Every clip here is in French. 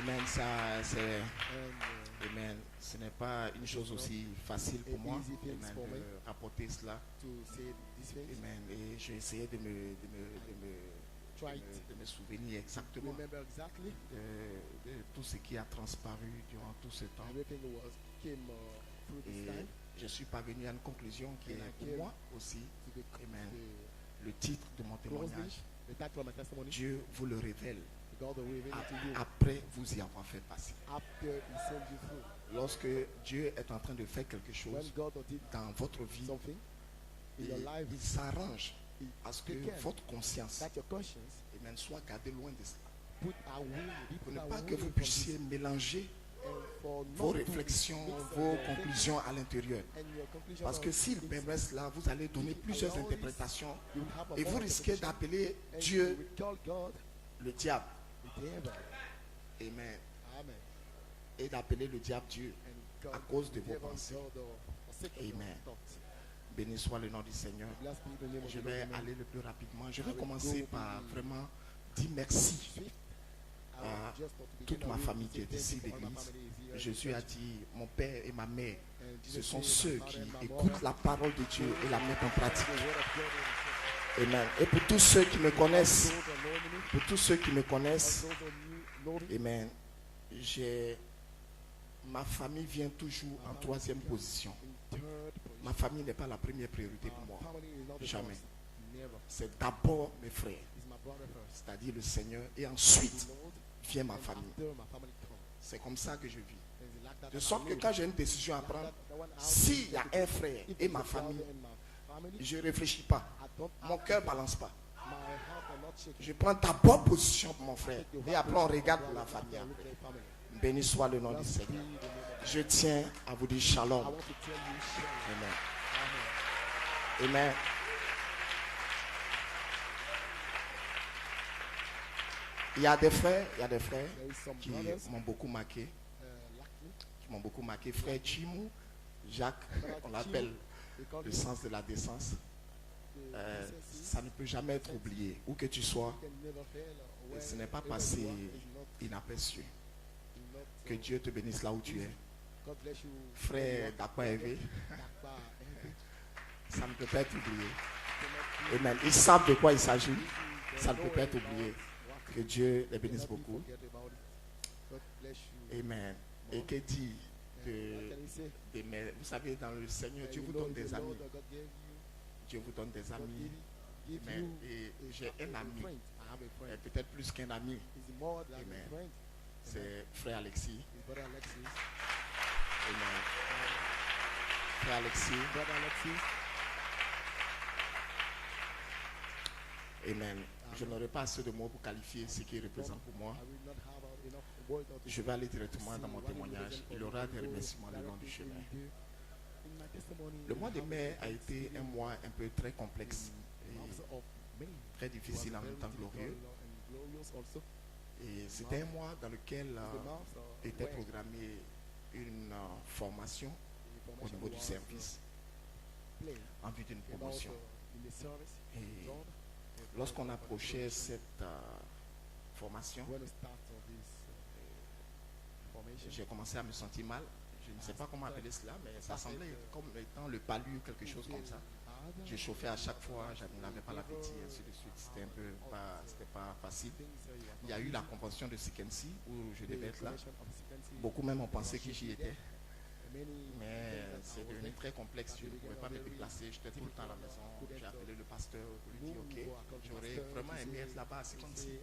Amen, ça c'est. And Amen. Ce n'est pas une chose aussi facile pour moi, easy things amen, for me. de rapporter cela. to say these things. Amen. Et j'ai essayé Try de me souvenir to exactement remember exactly de tout ce qui a transparu durant tout ce temps. everything that came through this Et time. je suis parvenu à une conclusion qui And I est pour came moi aussi, To the, amen, the le titre de mon closing, témoignage. the title of my testimony. Dieu vous le révèle God will reveal it to you après vous y avoir fait passer. after He sends you through. Lorsque Dieu est en train de faire quelque When chose God did dans votre vie, something in et your life, il s'arrange He à ce que take care votre conscience, that your conscience amen, soit gardée loin de cela. put away, be Pour put ne away pas que vous from puissiez this, mélanger and for vos not to réflexions, mix vos your thinking conclusions à l'intérieur. and your conclusion Parce que of s'il things. permet cela, vous allez donner plusieurs Allow this, interprétations you will have a et vous more risquez interpretation, d'appeler and Dieu you will call God le diable. the devil. Amen. Amen. Et d'appeler le diable Dieu And God, à cause de the vos devil, pensées. God, for sake of your Amen. thoughts. Béni soit le nom du Seigneur. Blessed be the name of Je the vais Lord. Amen. aller le plus rapidement. Je I vais will commencer go par the- vraiment dire merci Fifth, I will à just want to begin toute ma away famille with qui est thank ici you for all my l'église. family is here. Jésus a dit, mon père et ma mère, And ce Jesus sont said, ceux my qui father and my écoutent mother, la parole de Dieu et la mettent en pratique. the word of God in Amen. Et pour tous ceux qui me connaissent, those that know me, pour tous ceux qui me connaissent, those that know me, amen, ma famille vient toujours en troisième position. in third position. Ma famille n'est pas la première priorité pour moi. Family is not the Jamais. first. Never. C'est d'abord mes frères, It's my brother first. c'est-à-dire le Seigneur, et ensuite The Lord, vient ma and famille. after my family comes. C'est comme ça que je vis. And it's like that De that sorte I que live. quand j'ai une décision à Like prendre, that when I s'il y a un frère if et it's ma a brother famille, and my family, je ne réfléchis pas. I don't Mon have cœur to- ne balance pas. my heart will not shake. Je prends d'abord position pour mon frère. Et après, on regarde pour la famille. Après. Béni soit le nom du Seigneur. Je tiens à vous dire I shalom. want to tell you, shalom. Amen. Amen. Amen. Il y a des frères There is some qui brothers m'ont beaucoup marqué. like me. Qui m'ont beaucoup marqué. Frère Chimou, Jacques, on l'appelle They call le him sens de la décence. the decency. Ça ne peut jamais être oublié. Où que tu sois, Can never fail, or ce where- n'est pas wherever passé you are, is not- inaperçu. not, Que Dieu te bénisse là où tu es. God bless you. Frère Dakwa Hervé, Dakwa Hervé. ça ne peut pas être oublié. Cannot be- Amen. Ils savent de quoi il s'agit. They Ça ne know peut pas être about oublié. what Que Dieu les cannot bénisse be beaucoup. forget about it. God bless you. Amen. Et que dit What de, can he say? vous savez, dans le Seigneur, Dieu You vous know donne it's des the amis. Lord that God gave you. Dieu vous donne des God amis. give Amen. you Et j'ai un a ami, friend. I have a et friend. peut-être plus qu'un ami, He's more than Amen. a friend. c'est frère Alexis. His brother Alexis. Amen. Frère Alexis. Brother Alexis. Amen. Je n'aurai pas assez de mots pour qualifier ce qu'il représente pour moi. I will not have enough words to Je vais aller directement dans mon see what he témoignage. represents Il y for aura me des to go remerciements le long du directly chemin. into- in my testimony, Le mois de I have mai a a été un mois un peu très complexe month et of May très was difficile en very même temps difficult glorieux. and glorious also. Et c'était un mois dans lequel It's the month était where programmée une formation the au information niveau du was, service played en vue d'une about, promotion. in the service. Et Lord, lorsqu'on approchait cette formation, when we start of this formation, j'ai commencé à me sentir mal. Je ne sais pas comment appeler cela, mais ça semblait comme étant le palu ou quelque chose comme ça. Je chauffais à chaque fois, je n'avais pas l'appétit, ainsi de suite. C'était un peu pas, c'était pas facile. Il y a eu la convention de Sikensi où je devais être là. Beaucoup même ont pensé que j'y étais, mais c'est devenu très complexe. Je ne pouvais pas me déplacer, j'étais tout le temps à la maison. J'ai appelé le pasteur pour lui dire ok, j'aurais vraiment aimé être là-bas à Sikensi.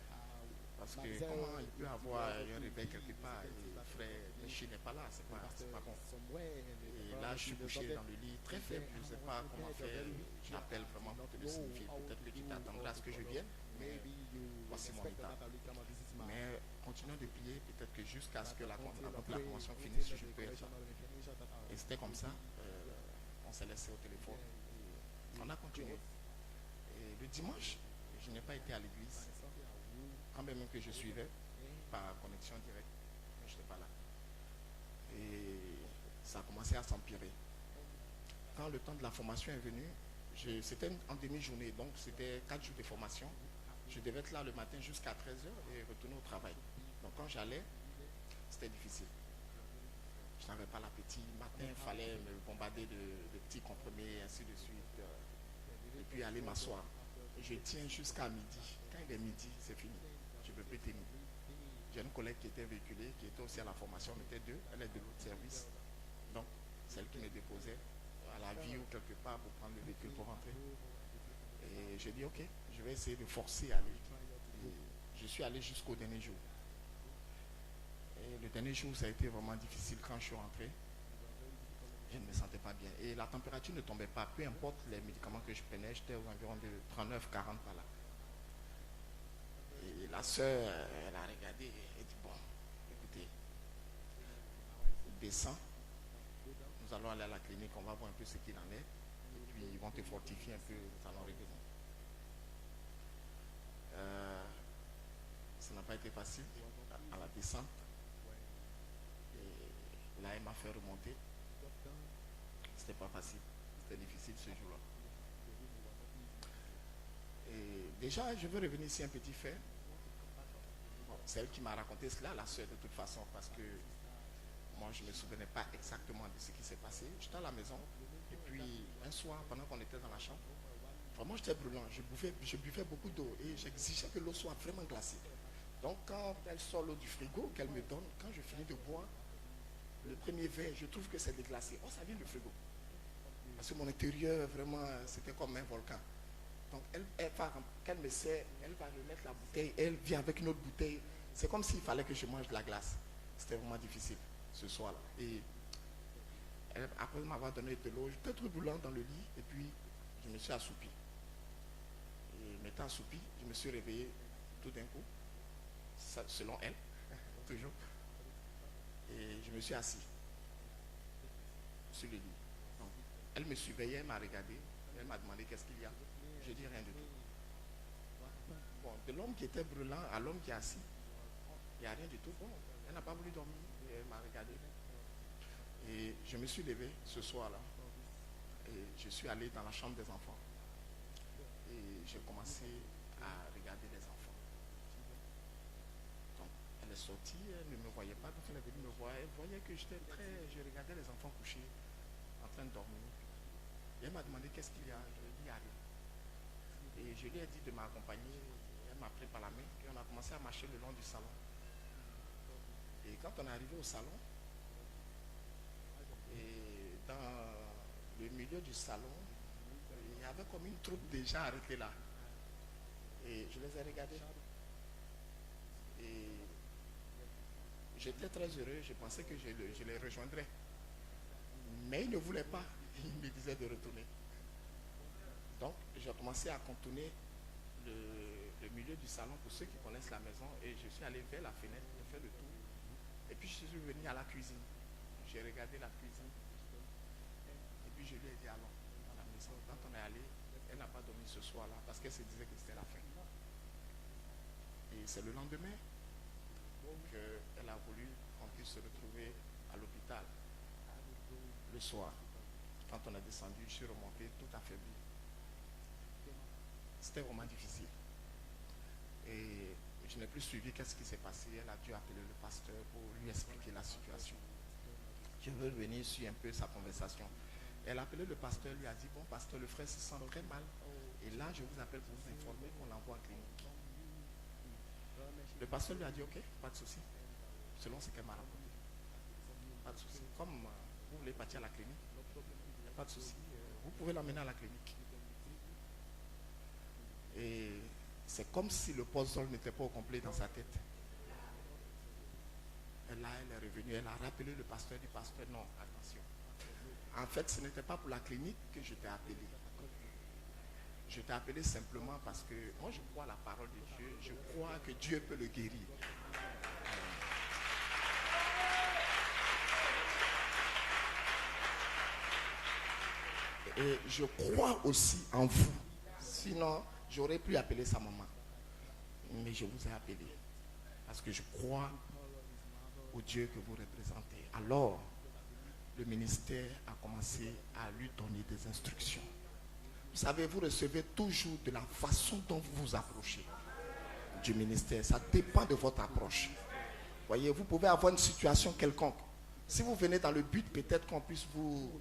Parce que comment il peut avoir un réveil quelque part et frère, le chien n'est pas là, c'est pas bon. Et là, je suis couché dans le lit très faible, je ne sais pas comment faire. J'appelle vraiment pour te le signifier. Peut-être que tu t'attendras à ce que je vienne, mais voici mon état. Mais continuons de prier, peut-être que jusqu'à ce que la convention finisse, je peux être là. Et c'était comme ça, on s'est laissé au téléphone. On a continué. Et le dimanche, je n'ai pas été à l'église, quand même que je suivais par connexion directe, mais je n'étais pas là. Et ça a commencé à s'empirer. Quand le temps de la formation est venu, c'était en demi-journée, donc c'était 4 jours de formation. Je devais être là le matin jusqu'à 13h et retourner au travail. Donc quand j'allais, c'était difficile. Je n'avais pas l'appétit. Matin, il fallait me bombarder de petits comprimés, ainsi de suite. Et puis aller m'asseoir. Je tiens jusqu'à midi. Quand il est midi, c'est fini. Je ne peux plus tenir. J'ai une collègue qui était véhiculée, qui était aussi à la formation. On était deux. Elle est de l'autre service. Donc, celle qui me déposait à la vie ou quelque part pour prendre le véhicule pour rentrer. Et j'ai dit, ok, je vais essayer de forcer à aller. Et je suis allé jusqu'au dernier jour. Et le dernier jour, ça a été vraiment difficile quand je suis rentré. Je ne me sentais pas bien. Et la température ne tombait pas. Peu importe les médicaments que je prenais, j'étais aux environs de 39, 40 par là. Et la soeur, elle a regardé et dit, bon, écoutez, descends. Nous allons aller à la clinique, on va voir un peu ce qu'il en est. Et puis, ils vont te fortifier un peu, nous allons revenir. Ça n'a pas été facile à la descente. Et là, elle m'a fait remonter. C'était pas facile. C'était difficile ce jour-là. Et déjà, je veux revenir ici un petit fait. Bon, c'est elle qui m'a raconté cela, la soeur de toute façon, parce que moi, je ne me souvenais pas exactement de ce qui s'est passé. J'étais à la maison. Et puis, un soir, pendant qu'on était dans la chambre, vraiment, j'étais brûlant. Je buvais beaucoup d'eau et j'exigeais que l'eau soit vraiment glacée. Donc, quand elle sort l'eau du frigo, qu'elle me donne, quand je finis de boire, le premier verre, je trouve que c'est déglacé. Oh, ça vient du frigo. Parce que mon intérieur, vraiment, c'était comme un volcan. Donc, quand elle me sert, elle va remettre la bouteille. Elle vient avec une autre bouteille. C'est comme s'il fallait que je mange de la glace. C'était vraiment difficile ce soir-là. Et après m'avoir donné de l'eau, j'étais trop brûlant dans le lit. Et puis, je me suis assoupi. Et m'étant assoupi, je me suis réveillé tout d'un coup, selon elle, toujours. Et je me suis assis sur le lit. Donc, elle me surveillait, elle m'a regardé, elle m'a demandé qu'est-ce qu'il y a. Je dis rien du tout. Bon, de l'homme qui était brûlant à l'homme qui est assis, il n'y a rien du tout. Bon, elle n'a pas voulu dormir, et elle m'a regardé. Et je me suis levé ce soir-là. Et je suis allé dans la chambre des enfants. Et j'ai commencé à regarder les enfants. Donc, elle est sortie, elle ne me voyait pas. Donc, elle est venue me voir. Elle voyait que je regardais les enfants couchés, en train de dormir. Et elle m'a demandé qu'est-ce qu'il y a. Je lui ai dit, il n'y a rien. Et je lui ai dit de m'accompagner. Elle m'a pris par la main. Et on a commencé à marcher le long du salon. Et quand on est arrivé au salon, et dans le milieu du salon, il y avait comme une troupe de gens arrêtés là. Et je les ai regardés. Et j'étais très heureux. Je pensais que je les rejoindrais. Mais ils ne voulaient pas. Ils me disaient de retourner. Donc, j'ai commencé à contourner le milieu du salon pour ceux qui connaissent la maison. Et je suis allé vers la fenêtre, j'ai fait le tour. Et puis, je suis venu à la cuisine. J'ai regardé la cuisine. Et puis, je lui ai dit, allons à la maison. Quand on est allé, elle n'a pas dormi ce soir-là parce qu'elle se disait que c'était la fin. Et c'est le lendemain qu'elle a voulu qu'on puisse se retrouver à l'hôpital. Le soir, quand on est descendu, je suis remonté tout affaibli. C'était vraiment difficile. Et je n'ai plus suivi qu'est-ce qui s'est passé. Elle a dû appeler le pasteur pour lui expliquer la situation. Je veux revenir sur un peu sa conversation. Elle a appelé le pasteur, lui a dit, bon pasteur, le frère se sent très mal. Et là, je vous appelle pour vous informer qu'on l'envoie en clinique. Le pasteur lui a dit, ok, pas de souci. Selon ce qu'elle m'a raconté. Pas de souci. Comme vous voulez partir à la clinique, il n'y a pas de souci. Vous pouvez l'emmener à la clinique. Et c'est comme si le puzzle n'était pas au complet dans sa tête. Et là, elle est revenue, elle a rappelé le pasteur, du pasteur, non, attention. En fait, ce n'était pas pour la clinique que je t'ai appelé. Je t'ai appelé simplement parce que moi, je crois à la parole de Dieu. Je crois que Dieu peut le guérir. Et je crois aussi en vous. Sinon, j'aurais pu appeler sa maman. Mais je vous ai appelé. Parce que je crois au Dieu que vous représentez. Alors, le ministère a commencé à lui donner des instructions. Vous savez, vous recevez toujours de la façon dont vous vous approchez du ministère. Ça dépend de votre approche. Voyez, vous pouvez avoir une situation quelconque. Si vous venez dans le but, peut-être qu'on puisse vous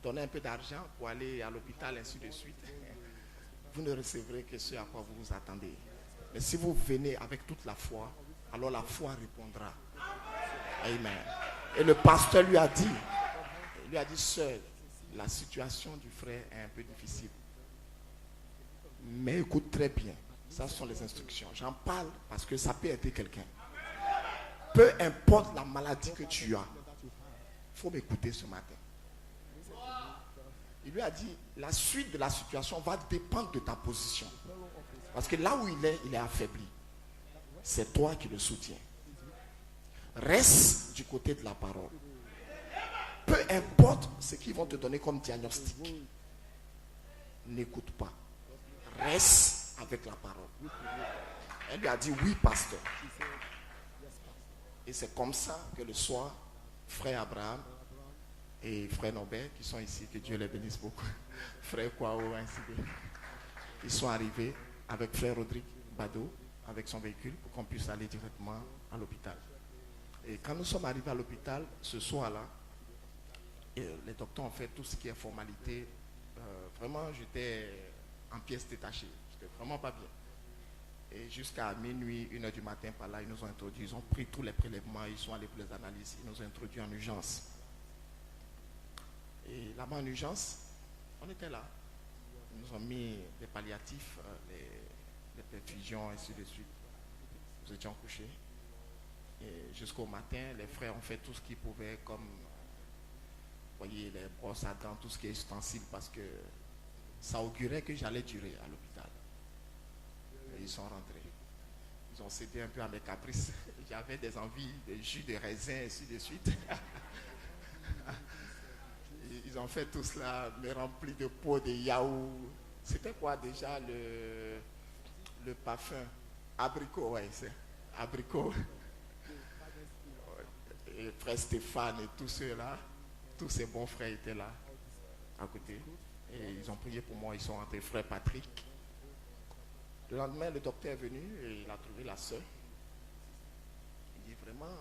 donner un peu d'argent pour aller à l'hôpital, ainsi de suite. Vous ne recevrez que ce à quoi vous vous attendez. Mais si vous venez avec toute la foi, alors la foi répondra. Amen. Et le pasteur lui a dit, sœur, la situation du frère est un peu difficile. Mais écoute très bien, ça sont les instructions. J'en parle parce que ça peut aider quelqu'un. Peu importe la maladie que tu as, il faut m'écouter ce matin. Il lui a dit, la suite de la situation va dépendre de ta position. Parce que là où il est affaibli. C'est toi qui le soutiens. Reste du côté de la parole. Peu importe ce qu'ils vont te donner comme diagnostic. N'écoute pas. Reste avec la parole. Elle lui a dit, oui, pasteur. Et c'est comme ça que le soir, frère Abraham et frère Norbert, qui sont ici, que Dieu les bénisse beaucoup, frère Kwao, ainsi de suite, ils sont arrivés avec frère Rodrigue Bado, avec son véhicule, pour qu'on puisse aller directement à l'hôpital. Et quand nous sommes arrivés à l'hôpital, ce soir-là, les docteurs ont fait tout ce qui est formalité. Vraiment, j'étais en pièces détachées. J'étais vraiment pas bien. Et jusqu'à minuit, 1h du matin, par là, ils nous ont introduits. Ils ont pris tous les prélèvements, ils sont allés pour les analyses. Ils nous ont introduits en urgence. Et là-bas, en urgence, on était là. Ils nous ont mis des palliatifs, les perfusions, ainsi de suite. Nous étions couchés. Et jusqu'au matin, les frères ont fait tout ce qu'ils pouvaient, comme, vous voyez, les brosses à dents, tout ce qui est ustensile, parce que ça augurait que j'allais durer à l'hôpital. Et ils sont rentrés. Ils ont cédé un peu à mes caprices. J'avais des envies de jus de raisin, ainsi de suite. Ils ont fait tout cela, mais rempli de pots de yaourt. C'était quoi déjà le parfum? Abricot, ouais, c'est abricot. Et frère Stéphane et tous ceux-là, tous ces bons frères étaient là, à côté. Et ils ont prié pour moi, ils sont rentrés, frère Patrick. Le lendemain, le docteur est venu et il a trouvé la sœur. Il dit vraiment,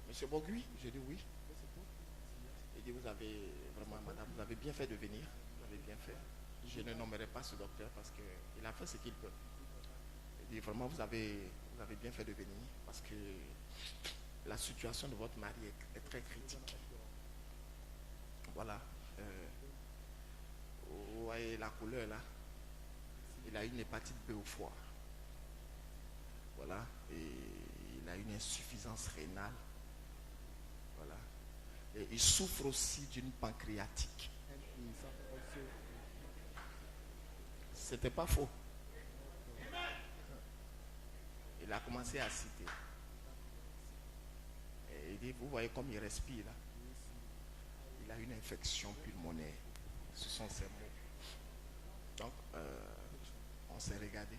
Monsieur Bogui? J'ai dit oui. Il dit, vous avez vraiment, madame, vous avez bien fait de venir. Vous avez bien fait. Je ne nommerai pas ce docteur parce qu'il a fait ce qu'il peut. Il dit, vraiment, vous avez bien fait de venir parce que la situation de votre mari est très critique. Voilà. Vous voyez la couleur là. Il a une hépatite B au foie. Voilà. Et il a une insuffisance rénale. Voilà. Et il souffre aussi d'une pancréatite. C'était pas faux. Il a commencé à citer. Et il dit, vous voyez comme il respire là. Il a une infection pulmonaire. Ce sont ses mots. Donc, on s'est regardé.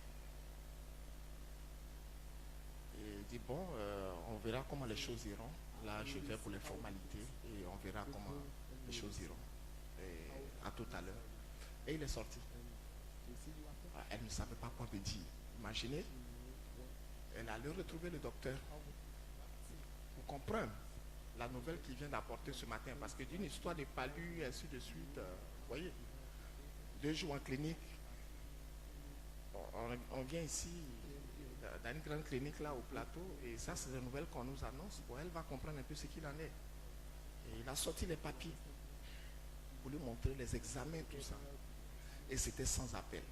Et il dit, bon, on verra comment les choses iront. Là, je vais pour les formalités et on verra comment les choses iront. Et à tout à l'heure. Et il est sorti. Elle ne savait pas quoi me dire. Imaginez, elle allait retrouver le docteur pour comprendre la nouvelle qu'il vient d'apporter ce matin. Parce que d'une histoire de palu, ainsi de suite, vous voyez, 2 jours en clinique, on vient ici dans une grande clinique là au plateau et ça c'est la nouvelle qu'on nous annonce. Bon, elle va comprendre un peu ce qu'il en est. Et il a sorti les papiers pour lui montrer les examens, tout ça. Et c'était sans appel.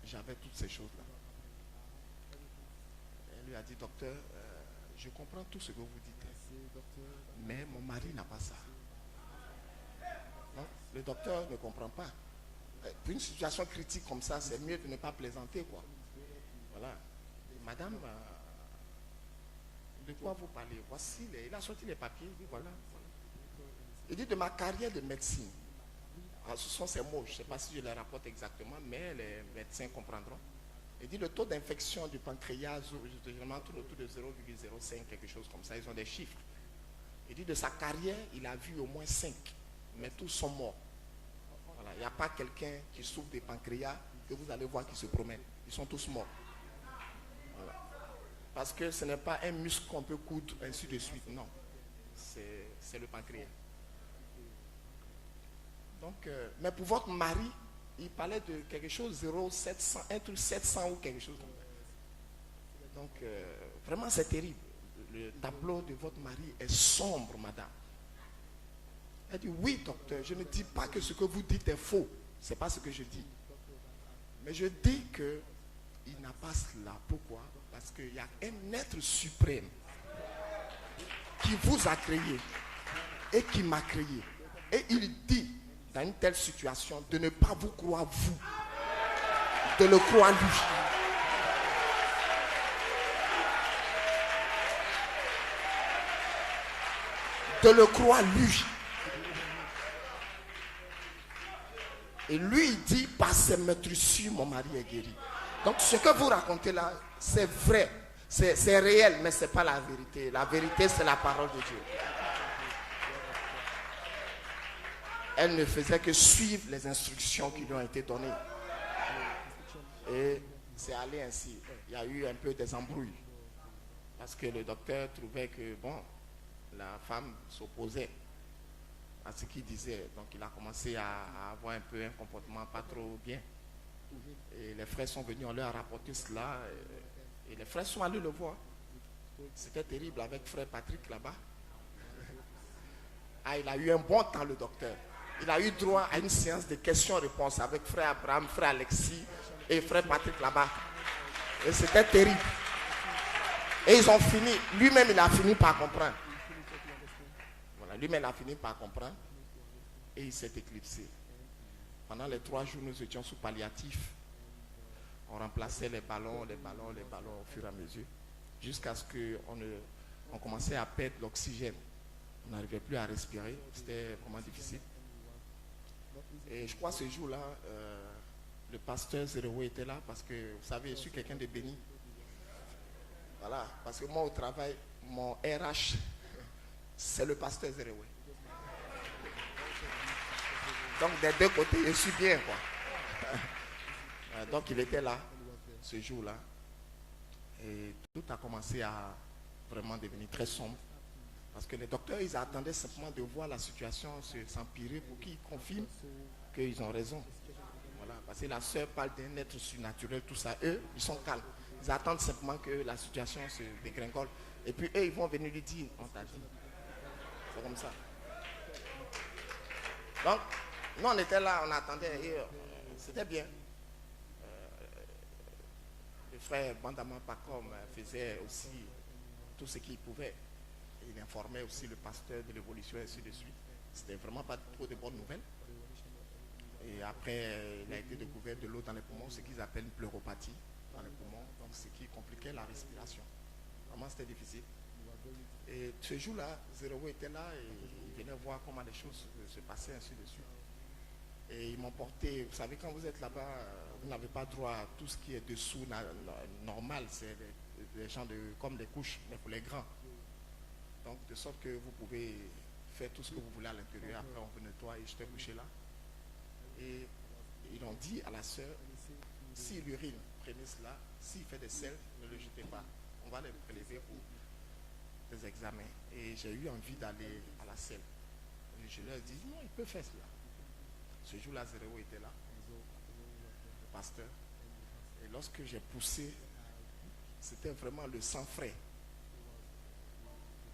J'avais toutes ces choses-là. Elle lui a dit, docteur, je comprends tout ce que vous dites, mais mon mari n'a pas ça. Non, le docteur ne comprend pas. Pour une situation critique comme ça, c'est mieux de ne pas plaisanter, quoi. Voilà. Madame, de quoi vous parlez? Voici, il a sorti les papiers, il dit voilà. Il dit de ma carrière de médecine. Alors, ce sont ces mots, je ne sais pas si je les rapporte exactement, mais les médecins comprendront. Il dit le taux d'infection du pancréas, généralement tourne autour de 0,05, quelque chose comme ça, ils ont des chiffres. Il dit de sa carrière, il a vu au moins 5, mais tous sont morts. Voilà. Il n'y a pas quelqu'un qui souffre des pancréas que vous allez voir qui se promène. Ils sont tous morts. Parce que ce n'est pas un muscle qu'on peut coudre ainsi de suite, non. C'est le pancréas. Donc, mais pour votre mari, il parlait de quelque chose 0,700, un truc 700 ou quelque chose comme ça. Donc, vraiment c'est terrible. Le tableau de votre mari est sombre, madame. Elle dit, oui docteur, je ne dis pas que ce que vous dites est faux. Ce n'est pas ce que je dis. Mais je dis qu'il n'a pas cela. Pourquoi? Parce qu'il y a un être suprême qui vous a créé et qui m'a créé. Et il dit, dans une telle situation, de ne pas vous croire vous, de le croire lui. De le croire lui. Et lui, il dit, par ses meurtrissures, mon mari est guéri. Donc, ce que vous racontez là, c'est vrai. C'est réel, mais ce n'est pas la vérité. La vérité, c'est la parole de Dieu. Elle ne faisait que suivre les instructions qui lui ont été données. Et c'est allé ainsi. Il y a eu un peu des embrouilles. Parce que le docteur trouvait que, bon, la femme s'opposait à ce qu'il disait. Donc il a commencé à avoir un peu un comportement pas trop bien. Et les frères sont venus, on leur a rapporté cela. Et les frères sont allés le voir. C'était terrible avec frère Patrick là-bas. Ah, il a eu un bon temps, le docteur. Il a eu droit à une séance de questions-réponses avec frère Abraham, frère Alexis et frère Patrick là-bas. Et c'était terrible. Et ils ont fini. Lui-même, il a fini par comprendre. Voilà, lui-même, il a fini par comprendre. Et il s'est éclipsé. Pendant les 3 jours, nous étions sous palliatif. On remplaçait les ballons au fur et à mesure. Jusqu'à ce qu'on commençait à perdre l'oxygène. On n'arrivait plus à respirer. C'était vraiment difficile. Et je crois que ce jour-là, le pasteur Zéréo était là parce que, vous savez, je suis quelqu'un de béni. Voilà, parce que moi au travail, mon RH, c'est le pasteur Zéréo. Donc des deux côtés, je suis bien, quoi. Donc il était là, ce jour-là. Et tout a commencé à vraiment devenir très sombre. Parce que les docteurs, ils attendaient simplement de voir la situation s'empirer pour qu'ils confirment qu'ils ont raison. Voilà, parce que la sœur parle d'un être surnaturel, tout ça. Eux, ils sont calmes. Ils attendent simplement que la situation se dégringole. Et puis eux, ils vont venir lui dire, on t'a dit. C'est comme ça. Donc, nous, on était là, on attendait. Et c'était bien. Le frère Bandama Pakom faisait aussi tout ce qu'il pouvait. Il informait aussi le pasteur de l'évolution et ainsi de suite. C'était vraiment pas trop de bonnes nouvelles. Et après, il a été découvert de l'eau dans les poumons, ce qu'ils appellent une pleuropathie dans les poumons, donc ce qui compliquait la respiration. Vraiment, c'était difficile. Et ce jour-là, Zéro était là et il venait voir comment les choses se passaient, ainsi de suite. Et ils m'ont porté, vous savez, quand vous êtes là-bas, vous n'avez pas droit à tout ce qui est dessous, normal, c'est des gens comme des couches, mais pour les grands. Donc, de sorte que vous pouvez faire tout ce que vous voulez à l'intérieur. Après, on vous nettoie et j'étais couché là. Et ils ont dit à la sœur, s'il urine, prenez cela. S'il fait des selles, ne le jetez pas. On va les prélever pour des examens. Et j'ai eu envie d'aller à la selle. Et je leur ai dit, non, il peut faire cela. Ce jour-là, Zéréo était là, le pasteur. Et lorsque j'ai poussé, c'était vraiment le sang frais.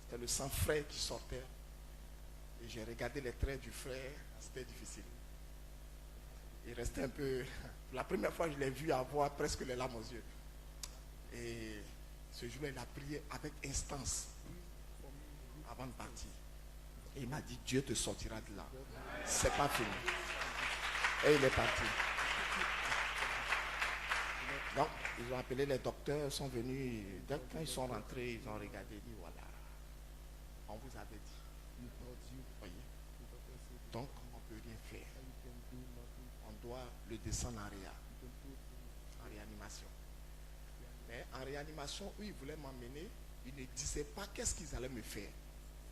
C'était le sang frais qui sortait. Et j'ai regardé les traits du frère, c'était difficile. Il restait un peu... La première fois, je l'ai vu avoir presque les larmes aux yeux. Et ce jour-là, il a prié avec instance avant de partir. Et il m'a dit, Dieu te sortira de là. C'est pas fini. Et il est parti. Donc, ils ont appelé les docteurs, sont venus. Quand ils sont rentrés, ils ont regardé et dit, voilà, on vous avait dit. Voyez. Donc, on ne peut rien faire. On doit le descendre en réanimation. Mais en réanimation, où ils voulaient m'emmener, ils ne disaient pas qu'est-ce qu'ils allaient me faire.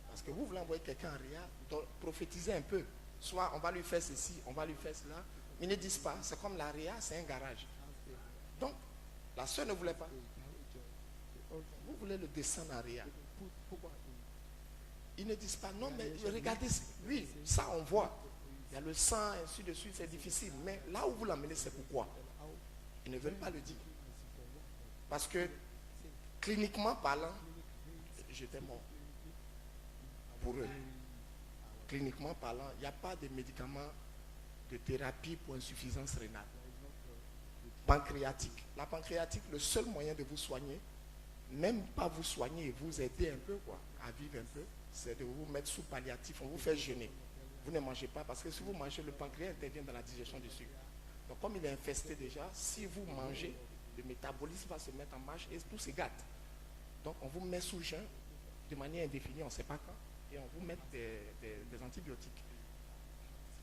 Parce que vous voulez envoyer quelqu'un en réa, donc prophétisez un peu. Soit on va lui faire ceci, on va lui faire cela. Ils ne disent pas, c'est comme la réa, c'est un garage. Donc, la soeur ne voulait pas. Vous voulez le descendre en réa. put what Ils ne disent pas non, mais regardez, oui, ça on voit. Il y a le sang, ainsi de suite, c'est difficile. Mais là où vous l'amenez, c'est pourquoi? Ils ne veulent pas le dire. Parce que, cliniquement parlant, j'étais mort. Pour eux. Cliniquement parlant, il n'y a pas de médicaments de thérapie pour insuffisance rénale. Pancréatique. La pancréatique, le seul moyen de vous soigner, même pas vous soigner et vous aider un peu, quoi, à vivre un peu, c'est de vous mettre sous palliatif. On vous fait jeûner. Vous ne mangez pas parce que si vous mangez, le pancréas intervient dans la digestion du sucre. Donc comme il est infesté déjà, si vous mangez, le métabolisme va se mettre en marche et tout se gâte. Donc on vous met sous jeûne de manière indéfinie, on ne sait pas quand, et on vous met des antibiotiques.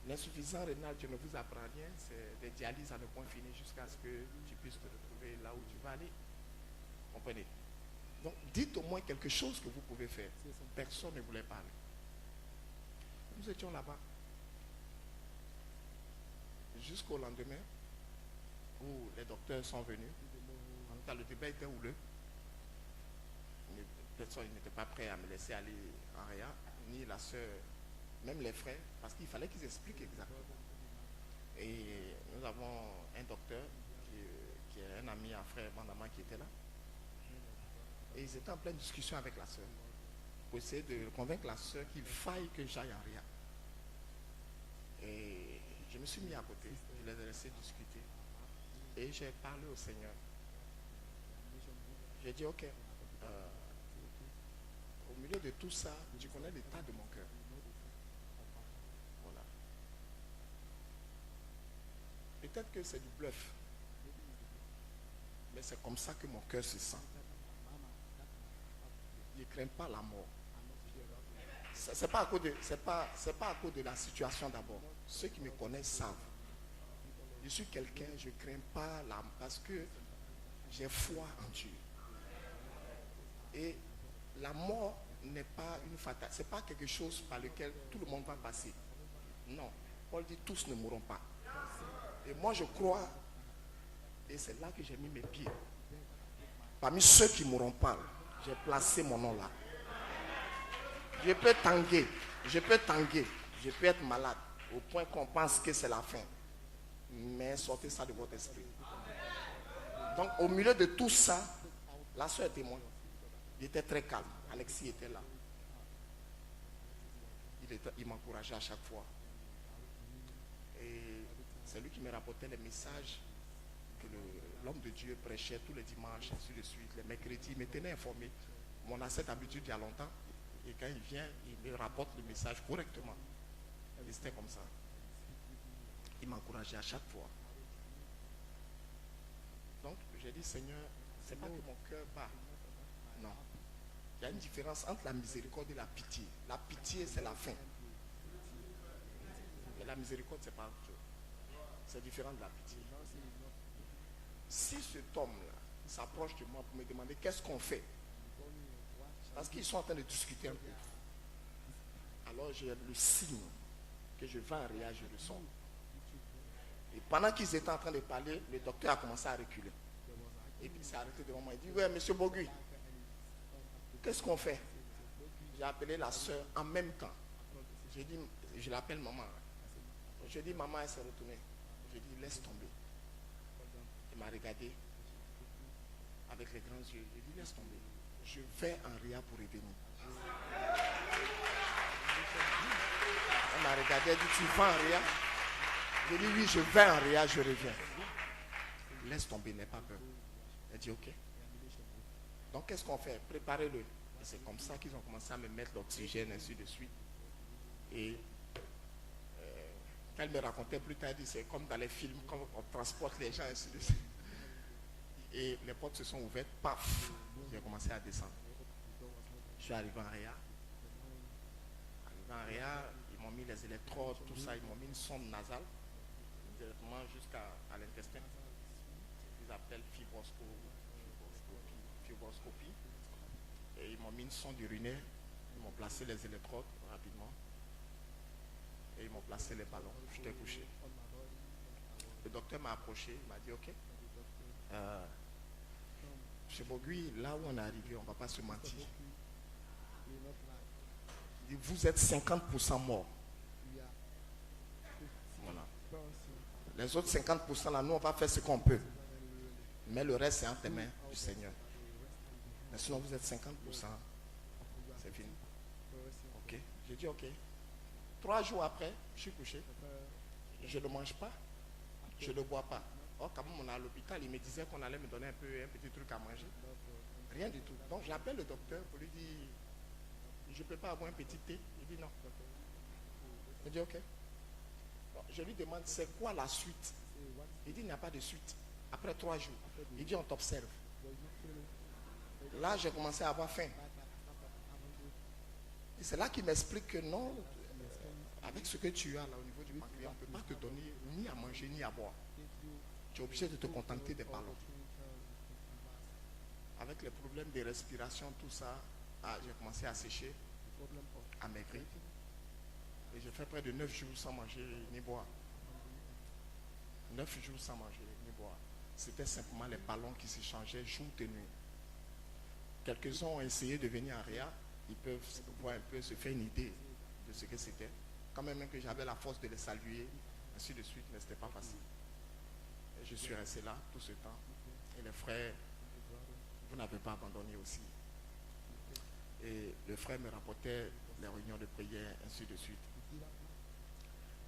L'insuffisance rénale, je ne vous apprends rien, c'est des dialyses à ne point fini jusqu'à ce que tu puisses te retrouver là où tu vas aller. Comprenez? Donc dites au moins quelque chose que vous pouvez faire. Personne ne voulait parler. Nous étions là-bas. Jusqu'au lendemain, où les docteurs sont venus. En tout cas, le débat était houleux. Personne n'était pas prêt à me laisser aller en rien, ni la soeur, même les frères, parce qu'il fallait qu'ils expliquent exactement. Et nous avons un docteur qui est un ami, un frère Bandama qui était là. Et ils étaient en pleine discussion avec la soeur pour essayer de convaincre la soeur qu'il faille que j'aille en rien. Et je me suis mis à côté, je les ai laissés discuter. Et j'ai parlé au Seigneur. J'ai dit, ok, au milieu de tout ça, tu connais l'état de mon cœur. Voilà. Peut-être que c'est du bluff. Mais c'est comme ça que mon cœur se sent. Je ne crains pas la mort. C'est pas à cause de la situation d'abord. Ceux qui me connaissent savent. Je suis quelqu'un, je ne crains pas la mort parce que j'ai foi en Dieu. Et la mort n'est pas une fatalité. Ce n'est pas quelque chose par lequel tout le monde va passer. Non. Paul dit tous ne mourront pas. Et moi je crois, et c'est là que j'ai mis mes pieds. Parmi ceux qui ne mourront pas, j'ai placé mon nom là. Je peux tanguer, je peux être malade, au point qu'on pense que c'est la fin. Mais sortez ça de votre esprit. Donc au milieu de tout ça, la soeur est témoin. Il était très calme. Alexis était là. Il m'encourageait à chaque fois. Et c'est lui qui me rapportait les messages que l'homme de Dieu prêchait tous les dimanches, ainsi de suite. Les mercredis, il me tenait informé. On a cette habitude il y a longtemps. Et quand il vient, il me rapporte le message correctement. Et c'était comme ça. Il m'encourageait à chaque fois. Donc, j'ai dit, Seigneur, c'est pas que mon cœur bat. Non. Il y a une différence entre la miséricorde et la pitié. La pitié, c'est la fin. Et la miséricorde, c'est pas autre chose. C'est différent de la pitié. Si cet homme-là s'approche de moi pour me demander qu'est-ce qu'on fait, parce qu'ils sont en train de discuter un peu, alors j'ai le signe que je vais en réa, je le sens. Et pendant qu'ils étaient en train de parler, le docteur a commencé à reculer. Et puis il s'est arrêté devant moi. Il dit, ouais, monsieur Bogu, qu'est-ce qu'on fait? J'ai appelé la soeur en même temps. J'ai dit, je l'appelle maman. J'ai dit, maman, elle s'est retournée. J'ai dit, laisse tomber. Il m'a regardé avec les grands yeux. J'ai dit, laisse tomber. Je vais en réa pour revenir. Elle m'a regardé, elle dit, tu vas en réa? J'ai dit, oui, je vais en réa, je reviens. Laisse tomber, n'aie pas peur. Elle dit, ok. Donc, qu'est-ce qu'on fait? Préparez-le. Et c'est comme ça qu'ils ont commencé à me mettre l'oxygène, ainsi de suite. Et quand elle me racontait plus tard, elle dit, c'est comme dans les films, quand on transporte les gens, ainsi de suite. Et les portes se sont ouvertes, paf, j'ai commencé à descendre. Je suis arrivé en réa. Arrivé en réa, ils m'ont mis les électrodes, tout ça, ils m'ont mis une sonde nasale, directement jusqu'à l'intestin. Ils appellent fibroscopie. Et ils m'ont mis une sonde urinaire, ils m'ont placé les électrodes rapidement. Et ils m'ont placé les ballons. J'étais couché. Le docteur m'a approché, il m'a dit, ok. M. Bogui, là où on est arrivé, on ne va pas se mentir. Il dit, vous êtes 50% morts. Voilà. Les autres 50% là, nous, on va faire ce qu'on peut. Mais le reste, c'est entre les mains du Seigneur. Mais sinon, vous êtes 50%. C'est fini. Ok. J'ai dit ok. 3 jours après, je suis couché. Je ne mange pas. Je ne bois pas. Or, quand on est à l'hôpital, il me disait qu'on allait me donner un petit truc à manger. Rien du tout. Donc, j'appelle le docteur pour lui dire, je ne peux pas avoir un petit thé. Il dit non. Il dit ok. Bon, je lui demande, c'est quoi la suite? Il dit, il n'y a pas de suite. Après 3 jours, il dit, on t'observe. Là, j'ai commencé à avoir faim. Et c'est là qu'il m'explique que non, avec ce que tu as là au niveau du pancréas, on ne peut pas te donner ni à manger ni à boire. Tu es obligé de te contenter des ballons. Avec les problèmes de respiration, tout ça, j'ai commencé à sécher, à maigrir. Et j'ai fait près de 9 jours sans manger ni boire. 9 jours sans manger ni boire. C'était simplement les ballons qui s'échangeaient jour et nuit. Quelques-uns ont essayé de venir à Réa. Ils peuvent voir un peu, se faire une idée de ce que c'était. Quand même que j'avais la force de les saluer, ainsi de suite, mais ce n'était pas facile. Et je suis resté là tout ce temps. Et les frères, vous n'avez pas abandonné aussi. Et le frère me rapportait les réunions de prière, ainsi de suite.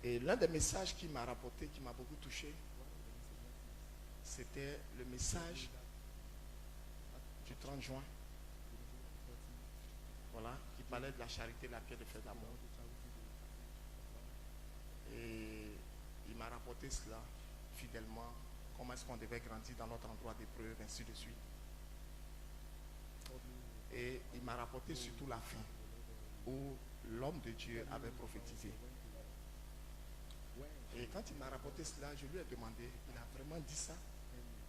Et l'un des messages qu'il m'a rapporté, qui m'a beaucoup touché, c'était le message du 30 juin. Voilà, qui parlait de la charité, la pierre de fer d'amour. Et il m'a rapporté cela fidèlement, comment est-ce qu'on devait grandir dans notre endroit d'épreuve, ainsi de suite. Et il m'a rapporté surtout la fin, où l'homme de Dieu avait prophétisé. Et quand il m'a rapporté cela, je lui ai demandé, il a vraiment dit ça?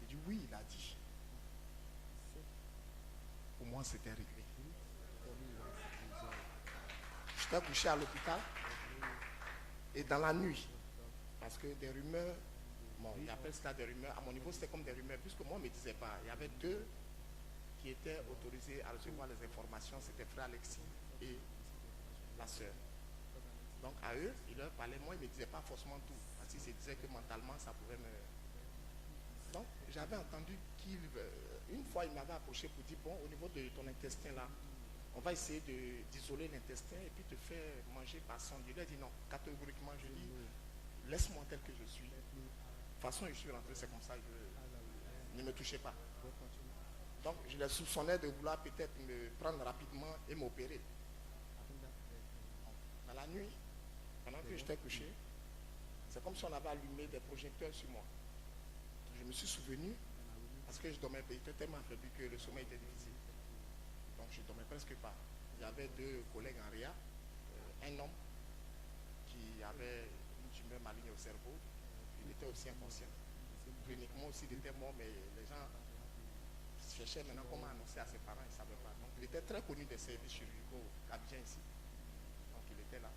Il dit oui, il a dit. Pour moi, c'était réglé. J'étais couché à l'hôpital et dans la nuit, parce que des rumeurs, bon, ils appellent cela des rumeurs, à mon niveau c'était comme des rumeurs, puisque moi on ne me disait pas. Il y avait 2 qui étaient autorisés à recevoir les informations, c'était frère Alexis et la sœur. Donc à eux, ils leur parlaient, moi ils ne me disaient pas forcément tout, parce qu'ils se disaient que mentalement ça pouvait me... Donc j'avais entendu une fois il m'avait approché pour dire, bon, au niveau de ton intestin là, on va essayer d'isoler l'intestin et puis te faire manger par sonde. Je lui ai dit non, catégoriquement, je dis, laisse-moi tel que je suis. De toute façon, je suis rentré, c'est comme ça, ne me touchez pas. Donc, je les soupçonnais de vouloir peut-être me prendre rapidement et m'opérer. Dans la nuit, pendant que j'étais couché, c'est comme si on avait allumé des projecteurs sur moi. Je me suis souvenu, parce que je dormais, j'étais tellement affaibli que le sommeil était difficile. Donc je ne dormais presque pas. Il y avait 2 collègues en Réa, un homme qui avait une tumeur maligne au cerveau, il était aussi inconscient. Cliniquement aussi, il était mort, mais les gens cherchaient maintenant comment annoncer à ses parents, ils ne savaient pas. Donc il était très connu des services chirurgicaux abidjan ici. Donc il était là.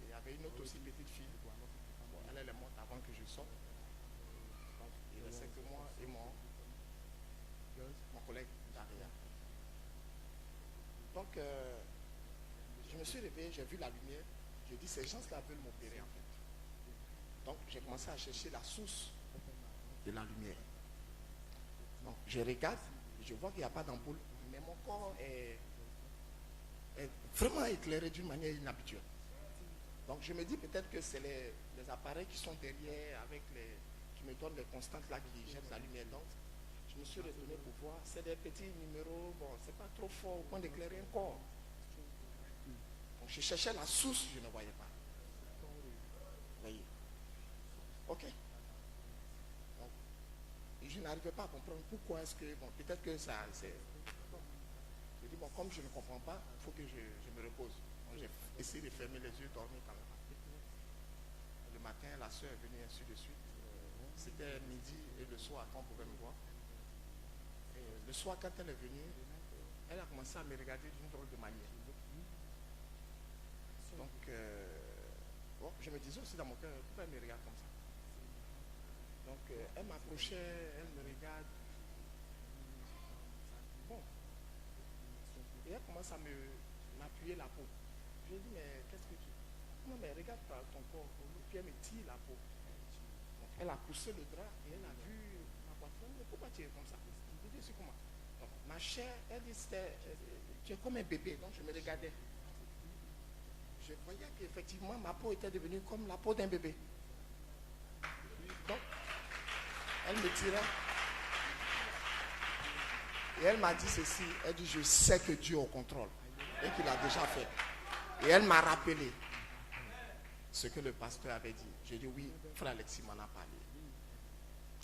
Et il y avait une autre aussi petite fille. Bon, elle est morte avant que je sorte. Donc il restait que moi et mon collègue d'Aria. Donc, je me suis réveillé, j'ai vu la lumière. J'ai dit, ces gens-là veulent m'opérer en fait. Donc, j'ai commencé à chercher la source de la lumière. Donc, je regarde, je vois qu'il n'y a pas d'ampoule, mais mon corps est vraiment éclairé d'une manière inhabituelle. Donc, je me dis peut-être que c'est les appareils qui sont derrière, qui me donnent les constantes là, qui jettent la lumière. Donc, je me suis retourné pour voir, c'est des petits numéros, bon, c'est pas trop fort au point d'éclairer un corps. Donc je cherchais la source, je ne voyais pas. Vous voyez? Ok. Donc, je n'arrivais pas à comprendre pourquoi est-ce que, bon, peut-être que ça, c'est... Je dis, bon, comme je ne comprends pas, il faut que je me repose. Donc j'ai essayé de fermer les yeux, dormir quand même. Le matin, la soeur est venue, ainsi de suite. C'était midi et le soir, quand on pouvait me voir. Et le soir, quand elle est venue, elle a commencé à me regarder d'une drôle de manière. Donc, bon, je me disais aussi dans mon cœur, pourquoi elle me regarde comme ça? Donc, elle m'approchait, elle me regarde. commence à m'appuyer la peau. Je lui ai dit, mais qu'est-ce que tu... Non, mais regarde ton corps. Puis elle me tire la peau. Donc, elle a poussé le drap et elle a vu ma poitrine. Mais pourquoi tu es comme ça? Je lui ai dit, c'est comment? Donc, ma chair, elle dit, tu es comme un bébé. Donc, je me regardais. Je voyais qu'effectivement, ma peau était devenue comme la peau d'un bébé. Donc, elle me tirait. Et elle m'a dit ceci. Elle dit, je sais que Dieu est au contrôle. Et qu'il a déjà fait. Et elle m'a rappelé ce que le pasteur avait dit. J'ai dit, oui, frère Alexis m'en a parlé.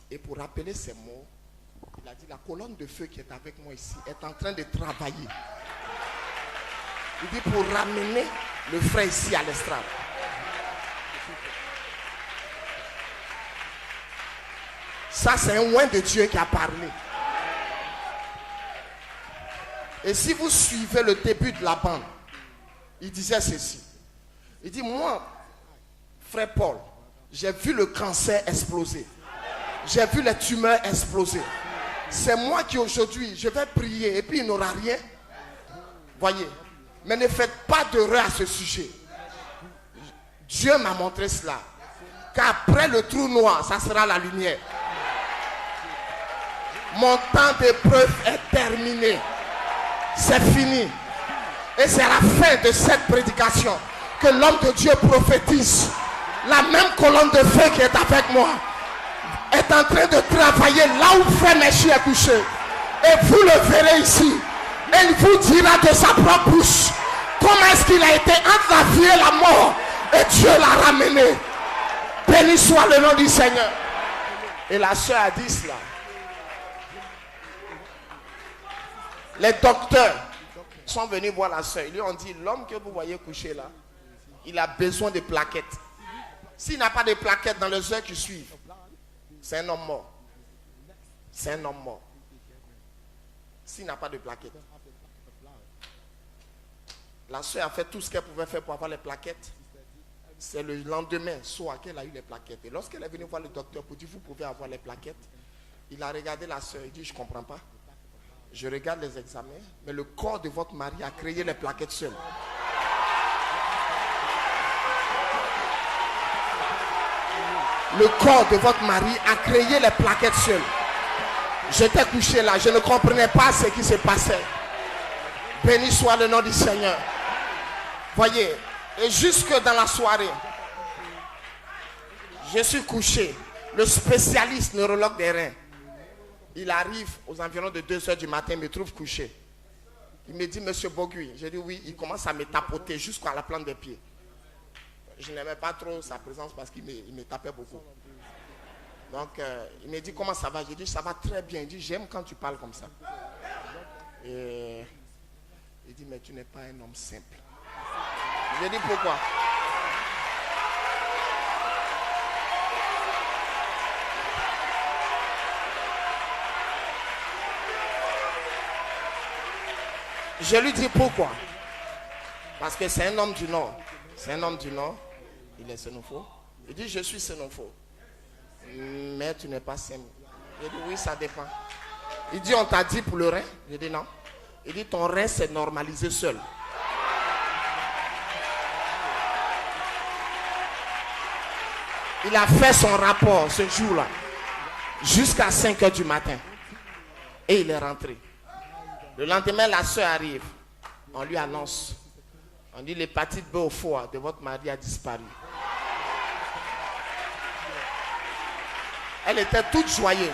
Et pour rappeler ces mots, il a dit, la colonne de feu qui est avec moi ici est en train de travailler. Il dit, pour ramener le frère ici à l'estrade. Ça, c'est un oint de Dieu qui a parlé. Et si vous suivez le début de la bande, il disait ceci. Il dit, moi, frère Paul, j'ai vu le cancer exploser. J'ai vu les tumeurs exploser. C'est moi qui aujourd'hui, je vais prier et puis il n'aura rien. Voyez. Mais ne faites pas d'erreur à ce sujet. Dieu m'a montré cela. Qu'après le trou noir, ça sera la lumière. Mon temps d'épreuve est terminé. C'est fini. Et c'est à la fin de cette prédication que l'homme de Dieu prophétise. La même colonne de feu qui est avec moi est en train de travailler là où frère Méchi est couché. Et vous le verrez ici. Et il vous dira de sa propre bouche comment est-ce qu'il a été entre la vie et la mort. Et Dieu l'a ramené. Béni soit le nom du Seigneur. Et la soeur a dit cela. Les docteurs sont venus voir la soeur. Ils lui ont dit, l'homme que vous voyez couché là, il a besoin de plaquettes. S'il n'a pas de plaquettes dans les heures qui suivent, c'est un homme mort. C'est un homme mort. S'il n'a pas de plaquettes. La soeur a fait tout ce qu'elle pouvait faire pour avoir les plaquettes. C'est le lendemain soir qu'elle a eu les plaquettes. Et lorsqu'elle est venue voir le docteur pour dire, vous pouvez avoir les plaquettes, il a regardé la soeur. Il dit, je ne comprends pas. Je regarde les examens, mais le corps de votre mari a créé les plaquettes seul. Le corps de votre mari a créé les plaquettes seul. J'étais couché là, je ne comprenais pas ce qui se passait. Béni soit le nom du Seigneur. Voyez, et jusque dans la soirée, je suis couché. Le spécialiste neurologue des reins, il arrive aux environs de 2 heures du matin, il me trouve couché. Il me dit, monsieur Bogui. J'ai dit oui, il commence à me tapoter jusqu'à la plante des pieds. Je n'aimais pas trop sa présence parce qu'il me tapait beaucoup. Donc, il me dit, comment ça va? J'ai dit, ça va très bien. Il dit, j'aime quand tu parles comme ça. Et il dit, mais tu n'es pas un homme simple. J'ai dit, pourquoi? Je lui dis pourquoi. Parce que c'est un homme du Nord. C'est un homme du Nord. Il est sénophone. Il dit, je suis sénophone. Mais tu n'es pas simple. J'ai dit, oui, ça dépend. Il dit, on t'a dit pour le rein? J'ai dit, non. Il dit, ton rein s'est normalisé seul. Il a fait son rapport ce jour-là. Jusqu'à 5 heures du matin. Et il est rentré. Le lendemain, la soeur arrive. On lui annonce. On dit, l'hépatite B au foie de votre mari a disparu. Elle était toute joyeuse.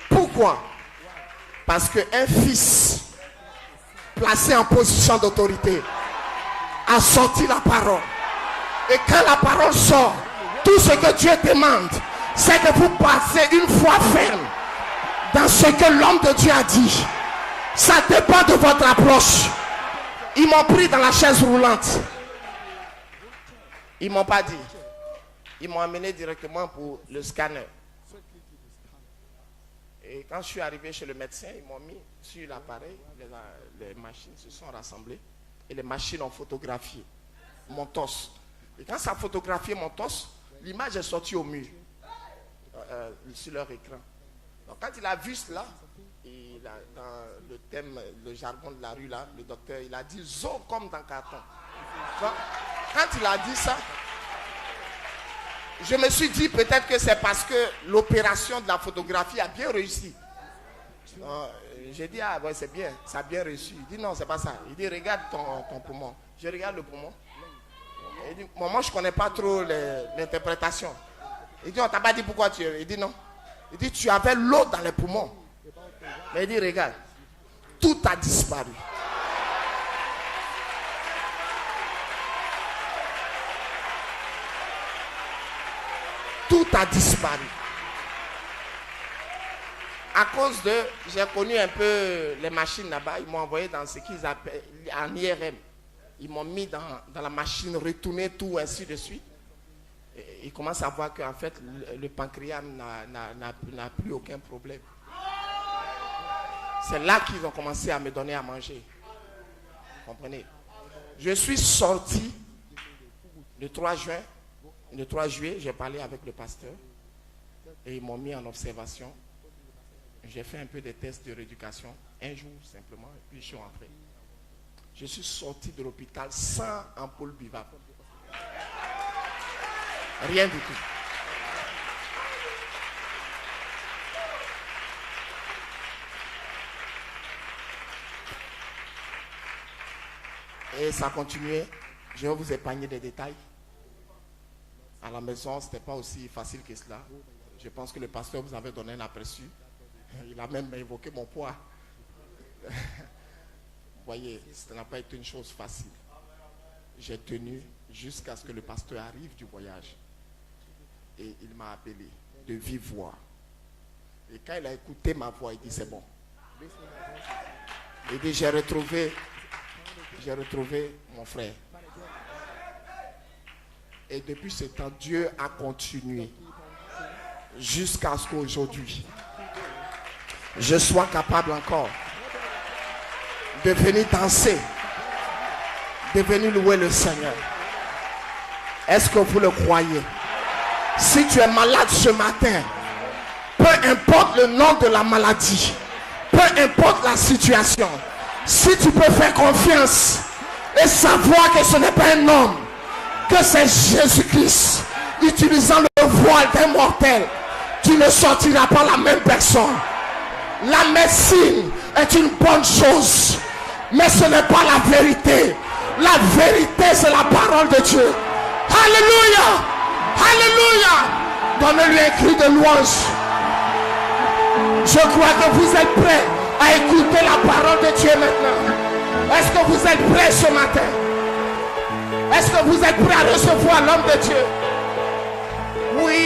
Pourquoi? Parce qu'un fils placé en position d'autorité a sorti la parole. Et quand la parole sort, tout ce que Dieu demande, c'est que vous passez une foi ferme dans ce que l'homme de Dieu a dit. Ça dépend de votre approche. Ils m'ont pris dans la chaise roulante. Ils ne m'ont pas dit. Ils m'ont amené directement pour le scanner. Et quand je suis arrivé chez le médecin, ils m'ont mis sur l'appareil. Les machines se sont rassemblées. Et les machines ont photographié mon torse. Et quand ça a photographié mon torse, l'image est sortie au mur. Sur leur écran. Donc quand il a vu cela, dans le thème, le jargon de la rue là, le docteur, il a dit zo comme dans carton. Quand il a dit ça, je me suis dit peut-être que c'est parce que l'opération de la photographie a bien réussi. J'ai dit, ah ouais, c'est bien, ça a bien réussi. Il dit, non, c'est pas ça. Il dit, regarde ton poumon. Je regarde le poumon. Il dit, moi, je ne connais pas trop l'interprétation. Il dit, on t'a pas dit pourquoi tu... Il dit, non. Il dit, tu avais l'eau dans les poumons. Mais il dit, regarde, tout a disparu. Tout a disparu. À cause de, j'ai connu un peu les machines là-bas, ils m'ont envoyé dans ce qu'ils appellent en IRM. Ils m'ont mis dans la machine, retourné tout, ainsi de suite. Et ils commencent à voir qu'en fait, le pancréas n'a plus aucun problème. C'est là qu'ils ont commencé à me donner à manger. Vous comprenez? Je suis sorti le 3 juin. Le 3 juillet, j'ai parlé avec le pasteur et ils m'ont mis en observation. J'ai fait un peu des tests de rééducation, un jour simplement, et puis je suis rentré. Je suis sorti de l'hôpital sans ampoule buvable. Rien du tout. Et ça a continué. Je vais vous épargner des détails. À la maison, ce n'était pas aussi facile que cela. Je pense que le pasteur vous avait donné un aperçu. Il a même évoqué mon poids. Vous voyez, ce n'a pas été une chose facile. J'ai tenu jusqu'à ce que le pasteur arrive du voyage. Et il m'a appelé de vive voix. Et quand il a écouté ma voix, il dit c'est bon. Il dit j'ai retrouvé mon frère. Et depuis ce temps, Dieu a continué jusqu'à ce qu'aujourd'hui, je sois capable encore de venir danser, de venir louer le Seigneur. Est-ce que vous le croyez? Si tu es malade ce matin, peu importe le nom de la maladie, peu importe la situation, si tu peux faire confiance et savoir que ce n'est pas un homme, que c'est Jésus-Christ, utilisant le voile d'un mortel, tu ne sortiras pas la même personne. La médecine est une bonne chose, mais ce n'est pas la vérité. La vérité, c'est la parole de Dieu. Alléluia! Alléluia! Donnez-lui un cri de louange. Je crois que vous êtes prêts à écouter la parole de Dieu maintenant. Est-ce que vous êtes prêts ce matin? Est-ce que vous êtes prêts à recevoir l'homme de Dieu? Oui.